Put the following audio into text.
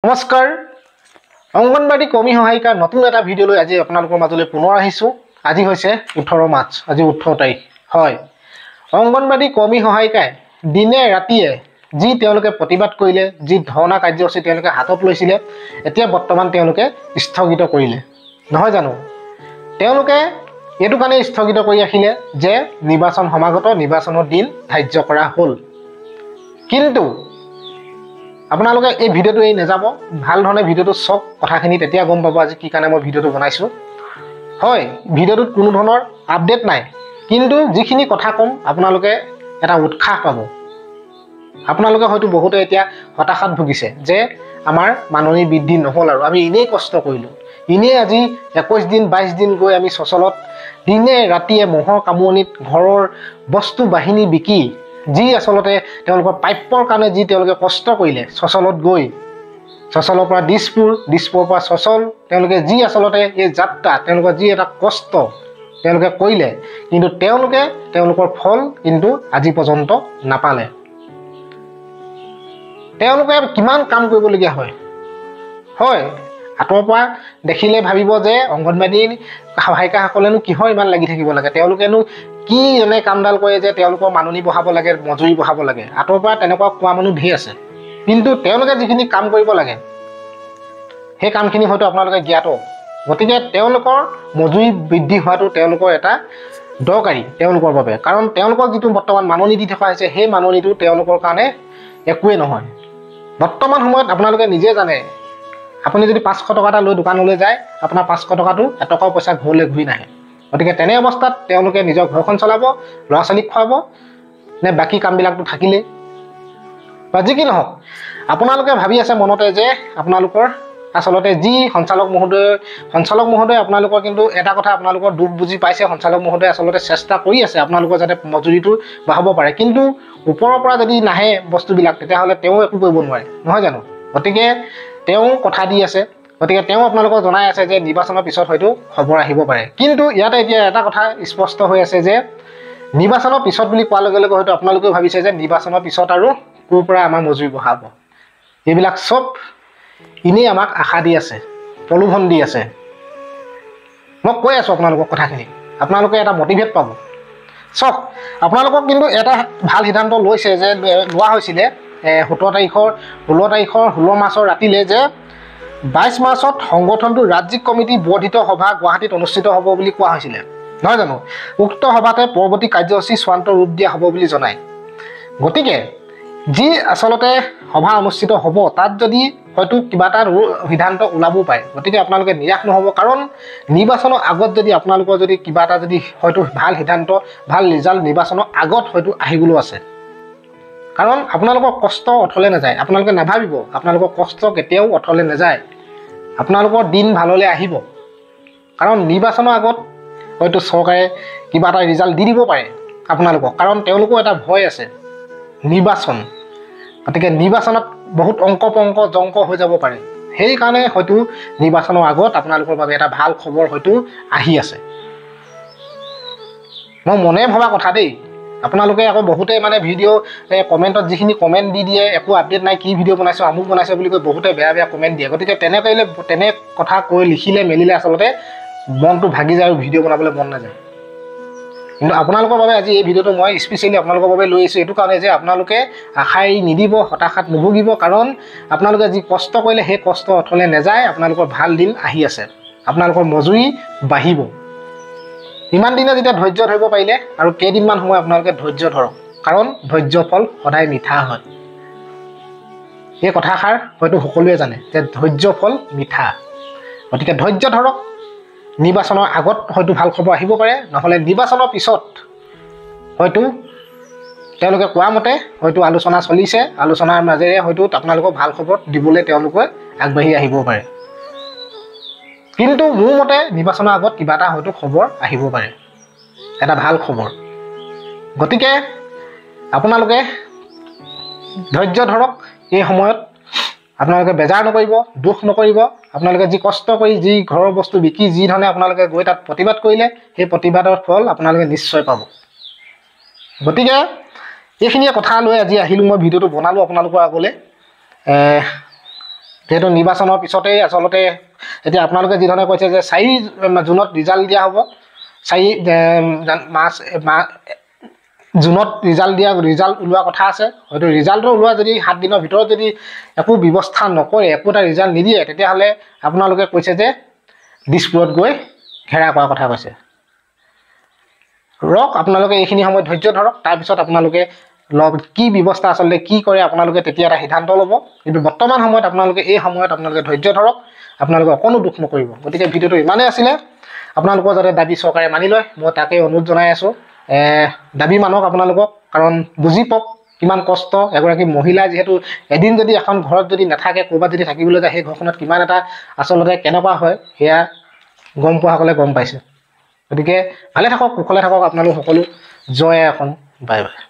নমস্কাৰ অংগনবাড়ী কৰ্মী সহায়িকাৰ নতুন এটা ভিডিঅ' লৈ আজি আপোনালোকৰ মাজলৈ পুনৰ আহিছো। আজি হৈছে 18 মাৰ্চ, আজি 18 তাৰিখ। হয়, অংগনবাড়ী কৰ্মী সহায়িকাই দিনে ৰাতিয়ে যি তেওঁলোকে প্ৰতিবাদ কৰিলে, যি ধৰ্ণা কাৰ্যসূচী তেওঁলোকে হাতত লৈছিলে, এতিয়া বৰ্তমান তেওঁলোকে স্থগিত কৰিলে, নহয় জানো? তেওঁলোকে এইটো কাৰণে স্থগিত কৰি ৰাখিলে যে নিৰ্বাচন সমাগত, নিৰ্বাচনৰ দিন ধাৰ্য কৰা হ'ল। কিন্তু আপোনালোকে এই ভিডিঅ'টো এই নাযাব, ভাল ধৰণে ভিডিঅ'টো চাওক, কথাখিনি তেতিয়া গম পাব আজি কি কাৰণে মই ভিডিঅ'টো বনাইছোঁ। হয়, ভিডিঅ'টোত কোনো ধৰণৰ আপডেট নাই, কিন্তু যিখিনি কথা ক'ম আপোনালোকে এটা উৎসাহ পাব। আপোনালোকে হয়তো বহুতে এতিয়া হতাশাত ভুগিছে যে আমাৰ মাননি বৃদ্ধি নহ'ল আৰু আমি এনেই কষ্ট কৰিলোঁ, এনেই আজি 21 দিন 22 দিন গৈ আমি চচলত দিনে ৰাতিয়ে মহৰ কামুৰণিত ঘৰৰ বস্তু বাহিনী বিকি, যি আচলতে তেওঁলোকৰ প্ৰাপ্যৰ কাৰণে যি তেওঁলোকে কষ্ট কৰিলে, চচলত গৈ চচলৰ পৰা দিছপুৰৰ পৰা চচল, তেওঁলোকে যি আচলতে এই যাত্ৰা, তেওঁলোকৰ যি এটা কষ্ট তেওঁলোকে কৰিলে, কিন্তু তেওঁলোকৰ ফল কিন্তু আজি পৰ্যন্ত নাপালে। তেওঁলোকে কিমান কাম কৰিবলগীয়া হয়। হয়, আঁতৰৰ পৰা দেখিলে ভাবিব যে অংগনবাড়ী সহায়িকাসকলেনো কিহৰ ইমান লাগি থাকিব লাগে, তেওঁলোকেনো কি এনে কামডাল কৰে যে তেওঁলোকৰ মাননি বঢ়াব লাগে, মজুৰি বঢ়াব লাগে। আঁতৰৰ পৰা তেনেকুৱা কোৱা মানুহ ধেৰ আছে, কিন্তু তেওঁলোকে যিখিনি কাম কৰিব লাগে সেই কামখিনি হয়তো আপোনালোকে জ্ঞাত। গতিকে তেওঁলোকৰ মজুৰি বৃদ্ধি হোৱাটো তেওঁলোকৰ এটা দৰকাৰী তেওঁলোকৰ বাবে, কাৰণ তেওঁলোকক যিটো বৰ্তমান মাননি দি থকা হৈছে সেই মাননিটো তেওঁলোকৰ কাৰণে একোৱেই নহয়। বৰ্তমান সময়ত আপোনালোকে নিজে জানে, আপুনি যদি 500 টকা এটা লৈ দোকানলৈ যায়, আপোনাৰ 500 টকাটো এটকাও পইচা ঘৰলৈ ঘূৰি নাহে। গতিকে তেনে অৱস্থাত তেওঁলোকে নিজৰ ঘৰখন চলাব, ল'ৰা ছোৱালীক খুৱাব নে বাকী কামবিলাকতো থাকিলেই। বা যি কি নহওক, আপোনালোকে ভাবি আছে মনতে যে আপোনালোকৰ আচলতে যি সঞ্চালক মহোদয় আপোনালোকৰ কিন্তু এটা কথা আপোনালোকৰ দুখ বুজি পাইছে, সঞ্চালক মহোদয়ে আচলতে চেষ্টা কৰি আছে আপোনালোকৰ যাতে মজুৰিটো বঢ়াব পাৰে, কিন্তু ওপৰৰ পৰা যদি নাহে বস্তুবিলাক তেতিয়াহ'লে তেওঁ একো কৰিব নোৱাৰে, নহয় জানো? গতিকে তেওঁ কথা দি আছে, গতিকে তেওঁ আপোনালোকক জনাই আছে যে নিৰ্বাচনৰ পিছত হয়তো খবৰ আহিব পাৰে। কিন্তু ইয়াতে এতিয়া এটা কথা স্পষ্ট হৈ আছে যে নিৰ্বাচনৰ পিছত বুলি কোৱাৰ লগে লগে হয়তো আপোনালোকেও ভাবিছে যে নিৰ্বাচনৰ পিছত আৰু ক'ৰ পৰা আমাৰ মজুৰি বঢ়াব। এইবিলাক চব এনেই আমাক আশা দি আছে, প্ৰলোভন দি আছে। মই কৈ আছোঁ আপোনালোকক কথাখিনি, আপোনালোকে এটা মটিভেট পাব। চাওক, আপোনালোকক কিন্তু এটা ভাল সিদ্ধান্ত লোৱা হৈছিলে 16 মাৰ্চৰ ৰাতিলৈ যে 22 মাৰ্চত সংগঠনটোৰ ৰাজ্যিক কমিটি বৰ্ধিত সভা গুৱাহাটীত অনুষ্ঠিত হ'ব বুলি কোৱা হৈছিলে, নহয় জানো? উক্ত সভাতে পৰৱৰ্তী কাৰ্যসূচী চূড়ান্ত ৰূপ দিয়া হ'ব বুলি জনায়। গতিকে যি আচলতে সভা অনুষ্ঠিত হ'ব তাত যদি হয়তো কিবা এটা সিদ্ধান্ত ওলাবও পাৰে। গতিকে আপোনালোকে নিৰাশ নহ'ব, কাৰণ নিৰ্বাচনৰ আগত যদি আপোনালোকৰ যদি কিবা এটা যদি হয়তো ভাল সিদ্ধান্ত, ভাল ৰিজাল্ট নিৰ্বাচনৰ আগত হয়তো আহিবলৈও আছে। কাৰণ আপোনালোকৰ কষ্ট অথলে নাযায়, আপোনালোকে নাভাবিব আপোনালোকৰ কষ্ট কেতিয়াও অথলে নাযায়, আপোনালোকৰ দিন ভাললৈ আহিব। কাৰণ নিৰ্বাচনৰ আগত হয়তো চৰকাৰে কিবা এটা ৰিজাল্ট দি দিব পাৰে আপোনালোকক, কাৰণ তেওঁলোকৰ এটা ভয় আছে নিৰ্বাচন। গতিকে নিৰ্বাচনত বহুত জংক হৈ যাব পাৰে, সেইকাৰণে হয়তো নিৰ্বাচনৰ আগত আপোনালোকৰ বাবে এটা ভাল খবৰ হয়তো আহি আছে। মই মনে ভবা কথা দেই। আপোনালোকে আকৌ বহুতে মানে ভিডিঅ' কমেণ্টত যিখিনি কমেণ্ট দি দিয়ে, একো আপডেট নাই, কি ভিডিঅ' বনাইছোঁ আমুক বনাইছে বুলি কৈ বহুতে বেয়া কমেণ্ট দিয়ে। গতিকে তেনে কথা কৈ লিখিলে মেলিলে আচলতে মনটো ভাগি যায় আৰু ভিডিঅ' বনাবলৈ মন নাযায়। কিন্তু আপোনালোকৰ বাবে আজি এই ভিডিঅ'টো মই স্পেচিয়েলি আপোনালোকৰ বাবে লৈ আহিছোঁ, এইটো কাৰণে যে আপোনালোকে আশা এৰি নিদিব, হতাশাত নুভুগিব, কাৰণ আপোনালোকে যি কষ্ট কৰিলে সেই কষ্ট অথলে নাযায়। আপোনালোকৰ ভাল দিন আহি আছে, আপোনালোকৰ মজুৰি বাঢ়িব। ইমান দিনে যেতিয়া ধৈৰ্য ধৰিব পাৰিলে আৰু কেইদিনমান সময় আপোনালোকে ধৈৰ্য ধৰক, কাৰণ ধৈৰ্য ফল সদায় মিঠা হয়। এই কথাষাৰ হয়তো সকলোৱে জানে যে ধৈৰ্য ফল মিঠা। গতিকে ধৈৰ্য ধৰক, নিৰ্বাচনৰ আগত হয়তো ভাল খবৰ আহিব পাৰে, নহ'লে নিৰ্বাচনৰ পিছত হয়তো তেওঁলোকে কোৱা মতে হয়তো আলোচনা চলিছে, আলোচনাৰ মাজেৰে হয়তো আপোনালোকক ভাল খবৰ দিবলৈ তেওঁলোকে আগবাঢ়ি আহিব পাৰে। কিন্তু মোৰ মতে নিৰ্বাচনৰ আগত কিবা এটা হয়তো খবৰ আহিব পাৰে, এটা ভাল খবৰ। গতিকে আপোনালোকে ধৈৰ্য ধৰক, এই সময়ত আপোনালোকে বেজাৰ নকৰিব, দুখ নকৰিব। আপোনালোকে যি কষ্ট কৰি, যি ঘৰৰ বস্তু বিকি, যি ধৰণে আপোনালোকে গৈ তাত প্ৰতিবাদ কৰিলে, সেই প্ৰতিবাদৰ ফল আপোনালোকে নিশ্চয় পাব। গতিকে এইখিনিয়ে কথা লৈ আজি আহিলোঁ, মই ভিডিঅ'টো বনালোঁ আপোনালোকৰ আগলৈ। যিহেতু নিৰ্বাচনৰ পিছতেই আচলতে এতিয়া আপোনালোকে যিধৰণে কৈছে যে 4 জুনত ৰিজাল্ট দিয়া হ'ব 4 জুনত ৰিজাল্ট ওলোৱা কথা আছে হয়তো ৰিজাল্টৰ ওলোৱা যদি 7 দিনৰ ভিতৰত যদি একো ব্যৱস্থা নকৰে একো এটা ৰিজাল্ট নিদিয়ে তেতিয়াহ'লে আপোনালোকে কৈছে যে দিছপুৰত গৈ ঘেৰা কৰাৰ কথা কৈছে ৰক আপোনালোকে এইখিনি সময় ধৈৰ্য ধৰক তাৰপিছত আপোনালোকে কি ব্যৱস্থা আচলতে কি কৰে আপোনালোকে তেতিয়া এটা সিদ্ধান্ত ল'ব কিন্তু বৰ্তমান সময়ত আপোনালোকে এই সময়ত আপোনালোকে ধৈৰ্য ধৰক আপোনালোকে অকণো দুখ নকৰিব গতিকে ভিডিঅ'টো ইমানেই আছিলে আপোনালোকৰ যাতে দাবী চৰকাৰে মানি লয় মই তাকে অনুৰোধ জনাই আছোঁ দাবী মানক আপোনালোকক কাৰণ বুজি পাওক কিমান কষ্ট এগৰাকী মহিলা যিহেতু এদিন যদি এখন ঘৰত যদি নাথাকে ক'ৰবাত যদি থাকিবলৈ যায় সেই ঘৰখনত কিমান এটা আচলতে কেনেকুৱা হয় সেয়া গম পোৱাসকলে গম পাইছে গতিকে ভালে থাকক কুশলে থাকক আপোনালোক সকলো জয় এখন বাই বাই